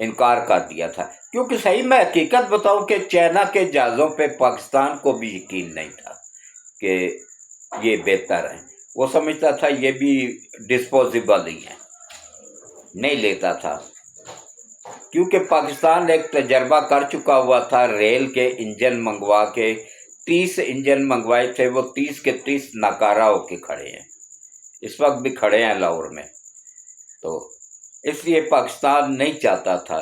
انکار کر دیا تھا، کیونکہ صحیح میں حقیقت بتاؤں کہ چائنا کے جہازوں پہ پاکستان کو بھی یقین نہیں تھا کہ یہ بہتر ہے، وہ سمجھتا تھا یہ بھی ڈسپوزیبل ہی ہے، نہیں لیتا تھا، کیونکہ پاکستان ایک تجربہ کر چکا ہوا تھا، ریل کے انجن منگوا کے 30 انجن منگوائے تھے، وہ 30 کے 30 ناکارہ ہو کے کھڑے ہیں، اس وقت بھی کھڑے ہیں لاہور میں، تو اس لیے پاکستان نہیں چاہتا تھا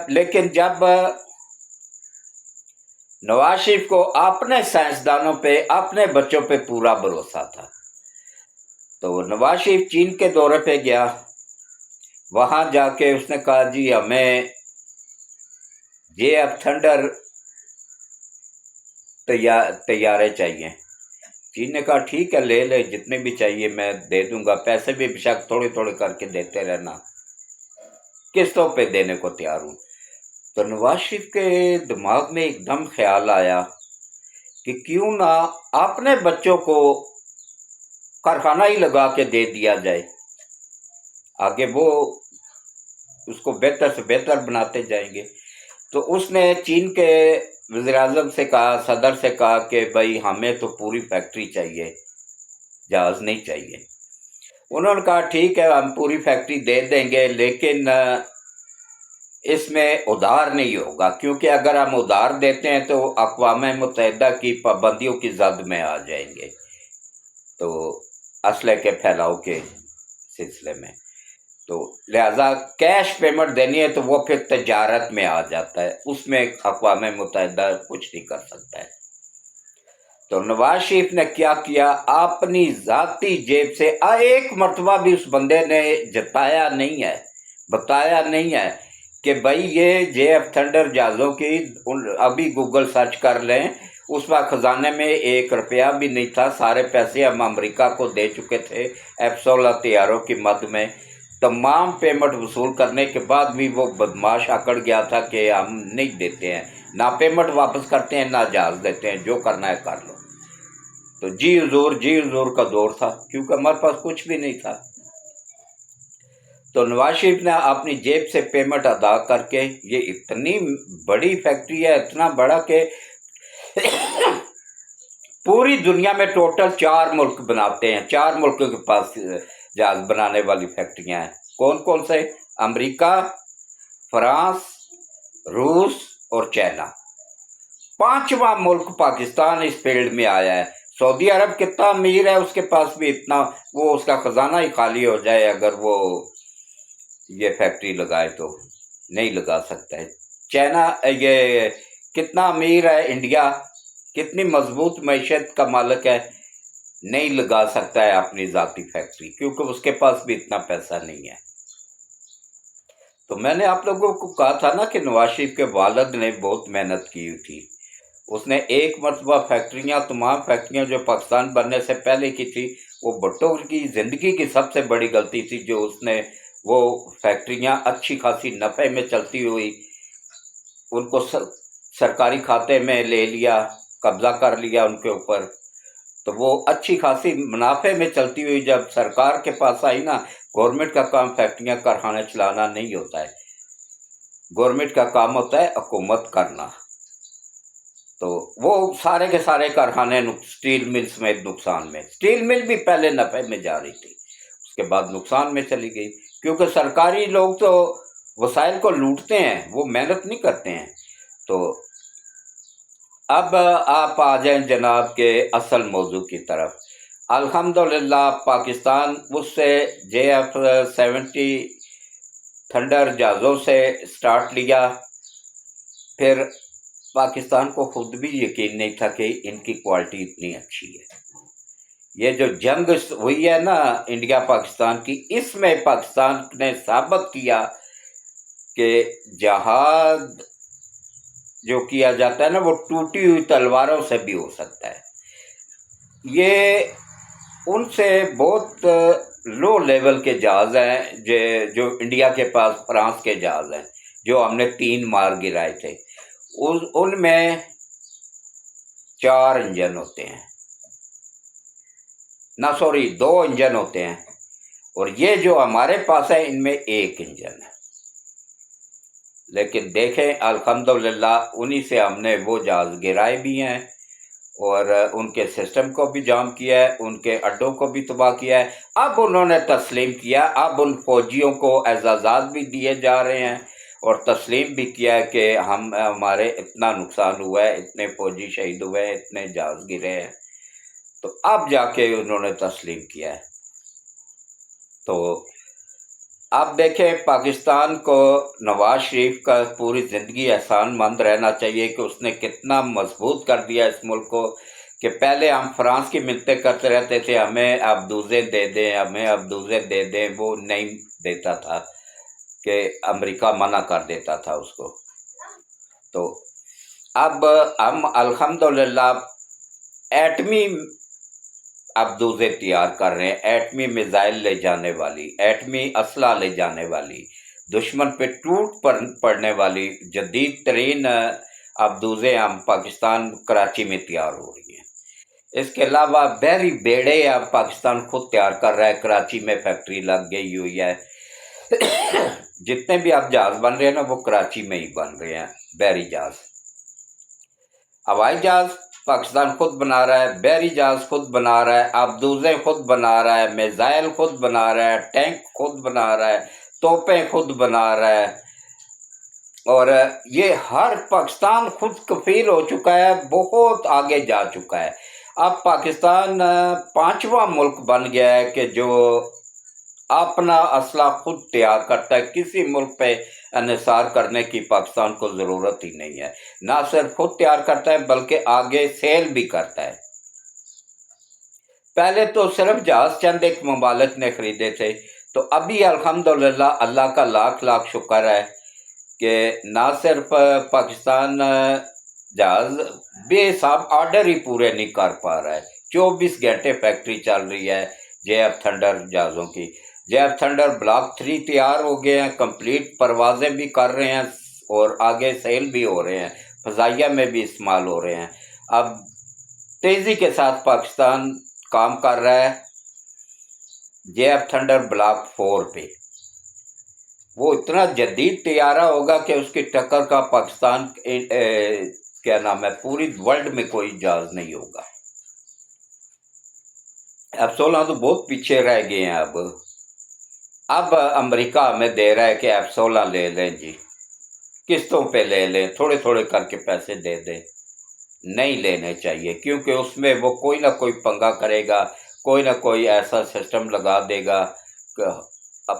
لیکن جب نواز شریف کو اپنے سائنسدانوں پہ، اپنے بچوں پہ پورا بھروسہ تھا، تو نواز شریف چین کے دورے پہ گیا، وہاں جا کے اس نے کہا جی ہمیں تھنڈر طیارے چاہیے۔ چین نے کہا ٹھیک ہے لے لے، جتنے بھی چاہیے میں دے دوں گا، پیسے بھی بشک تھوڑے تھوڑے کر کے دیتے رہنا، قسطوں پہ دینے کو تیار ہوں۔ تو نواز شریف کے دماغ میں ایک دم خیال آیا کہ کیوں نہ اپنے بچوں کو کارخانہ ہی لگا کے دے دیا جائے، آگے وہ اس کو بہتر سے بہتر بناتے جائیں گے۔ تو اس نے چین کے وزیر اعظم سے کہا، صدر سے کہا کہ بھائی ہمیں تو پوری فیکٹری چاہیے، جہاز نہیں چاہیے۔ انہوں نے کہا ٹھیک ہے ہم پوری فیکٹری دے دیں گے، لیکن اس میں ادھار نہیں ہوگا، کیونکہ اگر ہم ادھار دیتے ہیں تو اقوام متحدہ کی پابندیوں کی زد میں آ جائیں گے، تو اسلحے کے پھیلاؤ کے سلسلے میں، تو لہذا کیش پیمنٹ دینی ہے تو وہ پھر تجارت میں آ جاتا ہے، اس میں اقوام متحدہ کچھ نہیں کر سکتا ہے۔ تو نواز شریف نے کیا کیا، اپنی ذاتی جیب سے ایک مرتبہ بھی اس بندے نے جتایا نہیں ہے، بتایا نہیں ہے کہ بھائی یہ تھنڈر جہازوں کی، ابھی گوگل سرچ کر لیں، اس وقت خزانے میں 1 روپیہ بھی نہیں تھا، سارے پیسے ہم امریکہ کو دے چکے تھے F-16 طیاروں کی مد میں، تمام پیمنٹ وصول کرنے کے بعد بھی وہ بدماش اکڑ گیا تھا کہ ہم نہیں دیتے ہیں، نہ پیمنٹ واپس کرتے ہیں نہ جہاز دیتے ہیں، جو کرنا ہے کر لو۔ تو جی حضور کا دور تھا، کیونکہ ہمارے پاس کچھ بھی نہیں تھا۔ تو نواز شریف نے اپنی جیب سے پیمنٹ ادا کر کے، یہ اتنی بڑی فیکٹری ہے، اتنا بڑا کہ پوری دنیا میں ٹوٹل 4 ملک بناتے ہیں، 4 ملکوں کے پاس جہاز بنانے والی فیکٹریاں ہیں۔ کون کون سے؟ امریکہ، فرانس، روس اور چائنا۔ 5واں ملک پاکستان اس فیلڈ میں آیا ہے۔ سعودی عرب کتنا امیر ہے، اس کے پاس بھی اتنا، وہ اس کا خزانہ ہی خالی ہو جائے اگر وہ یہ فیکٹری لگائے تو نہیں لگا سکتا ہے۔ چائنا یہ کتنا امیر ہے، انڈیا کتنی مضبوط معیشت کا مالک ہے، نہیں لگا سکتا ہے اپنی ذاتی فیکٹری، کیونکہ اس کے پاس بھی اتنا پیسہ نہیں ہے۔ تو میں نے آپ لوگوں کو کہا تھا نا کہ نواز شریف کے والد نے بہت محنت کی تھی، اس نے ایک مرتبہ تمام فیکٹریاں جو پاکستان بننے سے پہلے کی تھی، وہ بھٹو کی زندگی کی سب سے بڑی غلطی تھی جو اس نے وہ فیکٹریاں اچھی خاصی نفع میں چلتی ہوئی ان کو سرکاری کھاتے میں لے لیا، قبضہ کر لیا ان کے اوپر، تو وہ اچھی خاصی منافع میں چلتی ہوئی جب سرکار کے پاس آئی نا، گورنمنٹ کا کام فیکٹریاں کارخانے چلانا نہیں ہوتا ہے، گورنمنٹ کا کام ہوتا ہے حکومت کرنا، تو وہ سارے کے سارے کارخانے سٹیل مل سمیت نقصان میں، سٹیل مل بھی پہلے نفع میں جا رہی تھی، اس کے بعد نقصان میں چلی گئی، کیونکہ سرکاری لوگ تو وسائل کو لوٹتے ہیں، وہ محنت نہیں کرتے ہیں۔ تو اب آپ آ جائیں جناب کے اصل موضوع کی طرف۔ الحمدللہ پاکستان اس سے JF-70 تھنڈر جہازوں سے سٹارٹ لیا، پھر پاکستان کو خود بھی یقین نہیں تھا کہ ان کی کوالٹی اتنی اچھی ہے۔ یہ جو جنگ ہوئی ہے نا انڈیا پاکستان کی، اس میں پاکستان نے ثابت کیا کہ جہاد جو کیا جاتا ہے نا وہ ٹوٹی ہوئی تلواروں سے بھی ہو سکتا ہے۔ یہ ان سے بہت لو لیول کے جہاز ہیں جو انڈیا کے پاس فرانس کے جہاز ہیں، جو ہم نے 3 مار گرائے تھے، ان میں 4 انجن ہوتے ہیں، 2 انجن ہوتے ہیں، اور یہ جو ہمارے پاس ہے ان میں 1 انجن ہے۔ لیکن دیکھیں الحمدللہ انہی سے ہم نے وہ جہاز گرائے بھی ہیں اور ان کے سسٹم کو بھی جام کیا ہے، ان کے اڈوں کو بھی تباہ کیا ہے۔ اب انہوں نے تسلیم کیا، اب ان فوجیوں کو اعزازات بھی دیے جا رہے ہیں اور تسلیم بھی کیا ہے کہ ہمارے اتنا نقصان ہوا ہے، اتنے فوجی شہید ہوئے ہیں، اتنے جہاز گرے ہیں، تو اب جا کے انہوں نے تسلیم کیا ہے۔ تو اب دیکھیں پاکستان کو نواز شریف کا پوری زندگی احسان مند رہنا چاہیے کہ اس نے کتنا مضبوط کر دیا اس ملک کو، کہ پہلے ہم فرانس کی منتیں کرتے رہتے تھے ہمیں ابدوزے دے دیں، ہمیں ابدوزے دے دیں، وہ نہیں دیتا تھا کہ امریکہ منع کر دیتا تھا اس کو۔ تو اب ہم الحمدللہ ایٹمی ابدوزے تیار کر رہے ہیں، ایٹمی میزائل لے جانے والی، ایٹمی اسلحہ لے جانے والی، دشمن پہ ٹوٹ پڑنے والی جدید ترین ابدوزے ہم پاکستان کراچی میں تیار ہو رہی ہیں۔ اس کے علاوہ بحری بیڑے اب پاکستان خود تیار کر رہا ہے، کراچی میں فیکٹری لگ گئی ہوئی ہے۔ جتنے بھی اب جہاز بن رہے ہیں نا وہ کراچی میں ہی بن رہے ہیں، بحری جہاز۔ ہوائی جہاز پاکستان خود بنا رہا ہے، بحری جہاز خود بنا رہا ہے، ابدوزیں خود بنا رہا ہے، میزائل خود بنا رہا ہے، ٹینک خود بنا رہا ہے، توپیں خود بنا رہا ہے، اور یہ ہر پاکستان خود کفیل ہو چکا ہے، بہت آگے جا چکا ہے۔ اب پاکستان 5واں ملک بن گیا ہے کہ جو اپنا اسلحہ خود تیار کرتا ہے، کسی ملک پہ انحصار کرنے کی پاکستان کو ضرورت ہی نہیں ہے، نہ صرف خود تیار کرتا ہے بلکہ آگے سیل بھی کرتا ہے۔ پہلے تو صرف جہاز چند ایک ممالک نے خریدے تھے، تو ابھی الحمدللہ اللہ کا لاکھ لاکھ شکر ہے کہ نہ صرف پاکستان جہاز بے حساب آرڈر ہی پورے نہیں کر پا رہا ہے، 24 گھنٹے فیکٹری چل رہی ہے جے ایف تھنڈر جہازوں کی۔ جے ایف تھنڈر بلاک 3 تیار ہو گئے ہیں، کمپلیٹ پروازیں بھی کر رہے ہیں اور آگے سیل بھی ہو رہے ہیں، فضائیہ میں بھی استعمال ہو رہے ہیں۔ اب تیزی کے ساتھ پاکستان کام کر رہا ہے جے ایف تھنڈر بلاک 4 پہ۔ وہ اتنا جدید طیارہ ہوگا کہ اس کی ٹکر کا پاکستان کیا نام ہے پوری ورلڈ میں کوئی جہاز نہیں ہوگا۔ F-16 تو بہت پیچھے رہ گئے ہیں۔ اب امریکہ ہمیں دے رہا ہے کہ F-16 لے لیں جی، قسطوں پہ لے لیں، تھوڑے تھوڑے کر کے پیسے دے دیں۔ نہیں لینے چاہیے، کیونکہ اس میں وہ کوئی نہ کوئی پنگا کرے گا، کوئی نہ کوئی ایسا سسٹم لگا دے گا،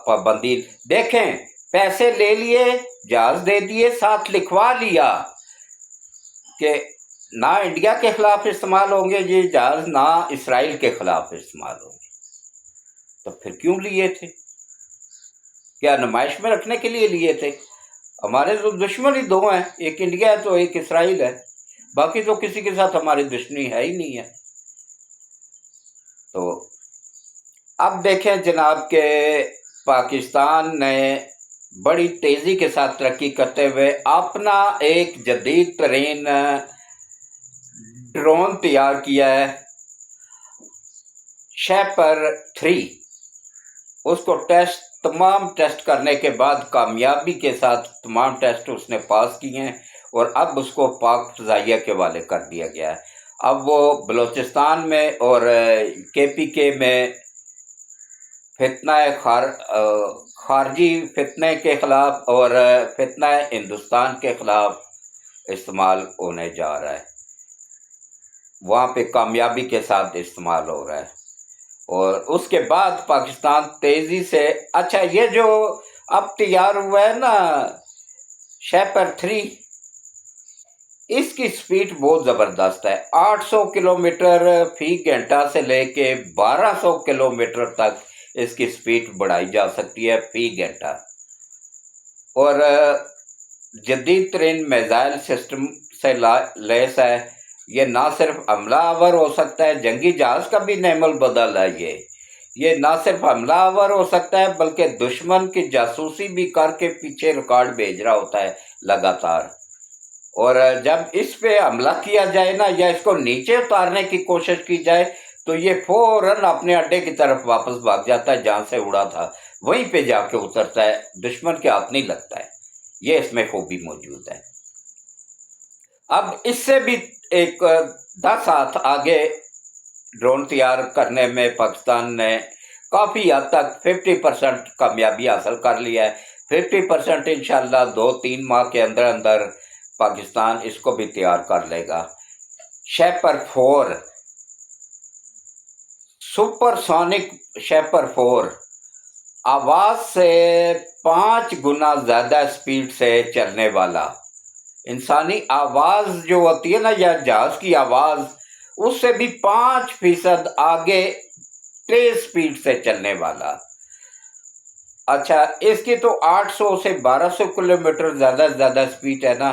پابندی۔ دیکھیں پیسے لے لیے، جہاز دے دیے، ساتھ لکھوا لیا کہ نہ انڈیا کے خلاف استعمال ہوں گے یہ جہاز، نہ اسرائیل کے خلاف استعمال ہوں گے، تو پھر کیوں لیے تھے؟ کیا نمائش میں رکھنے کے لیے لیے تھے؟ ہمارے تو دشمن ہی 2 ہیں، ایک انڈیا ہے تو ایک اسرائیل ہے، باقی تو کسی کے ساتھ ہماری دشمنی ہے ہی نہیں ہے۔ تو اب دیکھیں جناب کہ پاکستان نے بڑی تیزی کے ساتھ ترقی کرتے ہوئے اپنا ایک جدید ترین ڈرون تیار کیا ہے، شیپر 3۔ اس کو تمام ٹیسٹ کرنے کے بعد کامیابی کے ساتھ تمام ٹیسٹ اس نے پاس کیے ہیں، اور اب اس کو پاک فضائیہ کے حوالے کر دیا گیا ہے۔ اب وہ بلوچستان میں اور KPK میں فتنہ خارجی فتنے کے خلاف اور فتنہ ہندوستان کے خلاف استعمال ہونے جا رہا ہے، وہاں پہ کامیابی کے ساتھ استعمال ہو رہا ہے۔ اور اس کے بعد پاکستان تیزی سے، اچھا یہ جو اب تیار ہوا ہے نا شیپر 3، اس کی سپیڈ بہت زبردست ہے، 800 کلومیٹر فی گھنٹہ سے لے کے 1200 کلومیٹر تک اس کی سپیڈ بڑھائی جا سکتی ہے فی گھنٹہ، اور جدید ترین میزائل سسٹم سے لیس ہے۔ یہ نہ صرف حملہ آور ہو سکتا ہے، جنگی جہاز کا بھی نعم البدل ہے یہ نہ صرف حملہ آور ہو سکتا ہے بلکہ دشمن کی جاسوسی بھی کر کے پیچھے ریکارڈ بھیج رہا ہوتا ہے لگاتار، اور جب اس پہ حملہ کیا جائے نا یا اس کو نیچے اتارنے کی کوشش کی جائے تو یہ فوراً اپنے اڈے کی طرف واپس بھاگ جاتا ہے، جہاں سے اڑا تھا وہیں پہ جا کے اترتا ہے، دشمن کے ہاتھ نہیں لگتا ہے۔ یہ اس میں خوبی موجود ہے۔ اب اس سے بھی ایک 10 ہاتھ آگے ڈرون تیار کرنے میں پاکستان نے کافی حد تک 50% کامیابی حاصل کر لیا ہے۔ 50% انشاءاللہ 2-3 ماہ کے اندر اندر پاکستان اس کو بھی تیار کر لے گا۔ شیپر 4 سپر سونک شیپر 4 آواز سے 5 گنا زیادہ سپیڈ سے چلنے والا، انسانی آواز جو ہوتی ہے نا یا جہاز کی آواز، اس سے بھی 5% آگے تیز سپیڈ سے چلنے والا۔ اچھا، اس کی تو 800 سے 1200 کلومیٹر زیادہ سپیڈ ہے نا،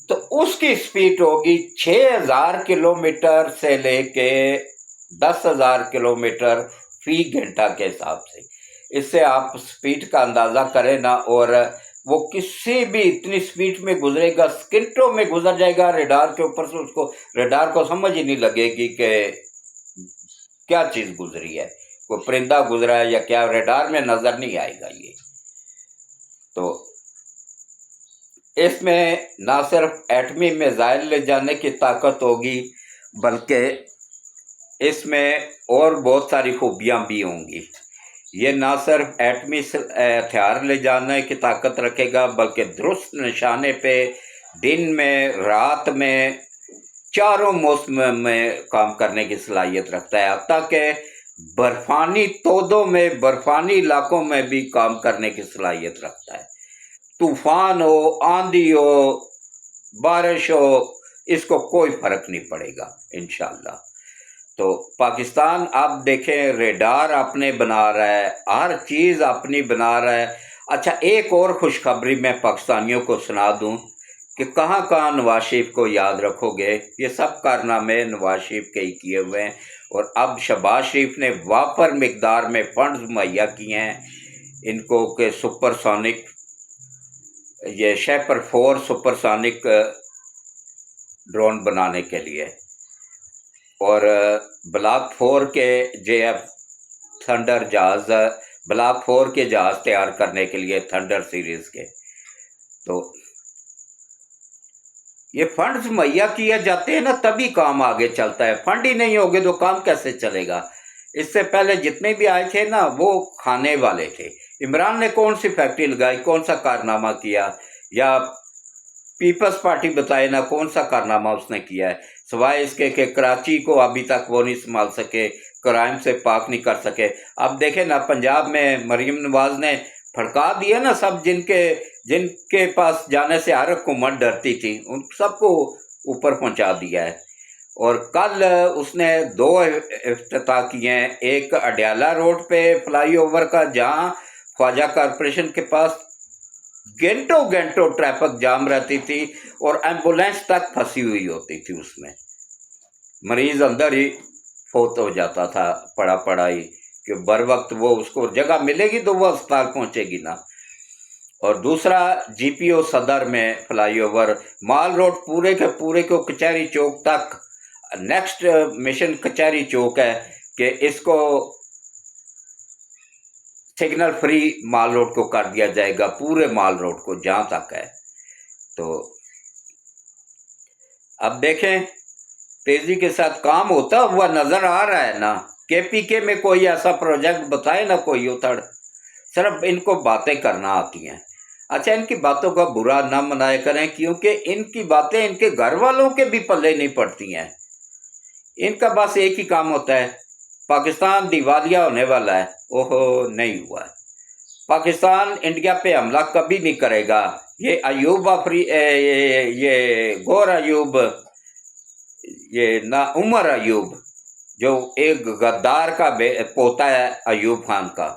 تو اس کی سپیڈ ہوگی 6000 کلومیٹر سے لے کے 10,000 کلومیٹر فی گھنٹہ کے حساب سے۔ اس سے آپ سپیڈ کا اندازہ کریں نا، اور وہ کسی بھی اتنی سپیڈ میں گزرے گا، سکنٹوں میں گزر جائے گا ریڈار کے اوپر سے، اس کو ریڈار کو سمجھ ہی نہیں لگے گی کہ کیا چیز گزری ہے، کوئی پرندہ گزرا ہے یا کیا، ریڈار میں نظر نہیں آئے گا یہ۔ تو اس میں نہ صرف ایٹمی میزائل لے جانے کی طاقت ہوگی، بلکہ اس میں اور بہت ساری خوبیاں بھی ہوں گی۔ یہ نہ صرف ایٹمی ہتھیار لے جانے کی طاقت رکھے گا، بلکہ درست نشانے پہ دن میں، رات میں، چاروں موسم میں کام کرنے کی صلاحیت رکھتا ہے، حتیٰ کہ برفانی تودوں میں، برفانی علاقوں میں بھی کام کرنے کی صلاحیت رکھتا ہے۔ طوفان ہو، آندھی ہو، بارش ہو، اس کو کوئی فرق نہیں پڑے گا انشاءاللہ۔ تو پاکستان آپ دیکھیں ریڈار اپنے بنا رہا ہے، ہر چیز اپنی بنا رہا ہے۔ اچھا، ایک اور خوشخبری میں پاکستانیوں کو سنا دوں کہ کہاں کہاں نواز شریف کو یاد رکھو گے، یہ سب کارنامے نواز شریف کے ہی کیے ہوئے ہیں، اور اب شہباز شریف نے وافر مقدار میں فنڈز مہیا کیے ہیں ان کو کہ سپر سونک، یہ شیپر 4 سپر سونک ڈرون بنانے کے لیے، اور بلاک 4 کے JF تھنڈر جہاز، بلاک 4 کے جہاز تیار کرنے کے لیے تھنڈر سیریز کے۔ تو یہ فنڈز مہیا کیے جاتے ہیں نا، تبھی کام آگے چلتا ہے، فنڈ ہی نہیں ہوگے تو کام کیسے چلے گا؟ اس سے پہلے جتنے بھی آئے تھے نا وہ کھانے والے تھے۔ عمران نے کون سی فیکٹری لگائی، کون سا کارنامہ کیا، یا پیپلز پارٹی بتائے نا کون سا کارنامہ اس نے کیا ہے، سوائے اس کے کہ کراچی کو ابھی تک وہ نہیں سنبھال سکے، کرائم سے پاک نہیں کر سکے۔ اب دیکھیں نا پنجاب میں مریم نواز نے پھڑکا دیا نا، سب جن کے پاس جانے سے ہر حکومت ڈرتی تھی ان سب کو اوپر پہنچا دیا ہے۔ اور کل اس نے 2 افتتاح کیے ہیں، ایک اڈیالہ روڈ پہ فلائی اوور کا، جہاں خواجہ کارپوریشن کے پاس گھنٹوں ٹریفک جام رہتی تھی اور ایمبولینس تک پھنسی ہوئی ہوتی تھی، اس میں مریض اندر ہی فوت ہو جاتا تھا پڑا ہی، کہ بر وقت وہ اس کو جگہ ملے گی تو وہ اسپتال پہنچے گی نا۔ اور دوسرا GPO صدر میں فلائی اوور، مال روڈ پورے کے پورے کو کچہری چوک تک، نیکسٹ مشن کچہری چوک ہے کہ اس کو سگنل فری مال روڈ کو کر دیا جائے گا، پورے مال روڈ کو جہاں تک ہے۔ تو اب دیکھیں تیزی کے ساتھ کام ہوتا ہوا نظر آ رہا ہے نا۔ KPK میں کوئی ایسا پروجیکٹ بتائے نا کوئی اتھڑ، صرف ان کو باتیں کرنا آتی ہیں۔ اچھا، ان کی باتوں کا برا نہ منایا کریں، کیونکہ ان کی باتیں ان کے گھر والوں کے بھی پلے نہیں پڑتی ہیں۔ ان کا بس ایک ہی کام ہوتا ہے، پاکستان دیوالیہ ہونے والا ہے، اوہو نہیں ہوا ہے، پاکستان انڈیا پہ حملہ کبھی نہیں کرے گا، یہ گور ایوب، یہ نہ عمر ایوب جو ایک غدار کا پوتا ہے، ایوب خان کا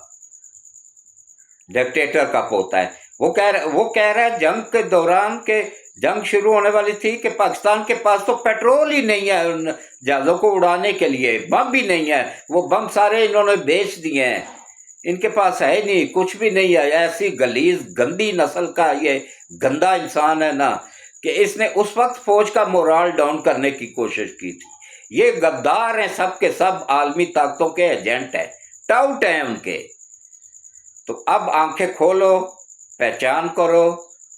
ڈکٹیٹر کا پوتا ہے، وہ کہہ رہا ہے جنگ کے دوران کہ جنگ شروع ہونے والی تھی کہ پاکستان کے پاس تو پیٹرول ہی نہیں ہے ان جہازوں کو اڑانے کے لیے، بم بھی نہیں ہے، وہ بم سارے انہوں نے بیچ دیے ہیں، ان کے پاس ہے نہیں، کچھ بھی نہیں ہے۔ ایسی غلیظ گندی نسل کا یہ گندا انسان ہے نا کہ اس نے اس وقت فوج کا مورال ڈاؤن کرنے کی کوشش کی تھی۔ یہ غدار ہیں سب کے سب، عالمی طاقتوں کے ایجنٹ ہیں، ٹاؤٹ ہیں ان کے۔ تو اب آنکھیں کھولو، پہچان کرو،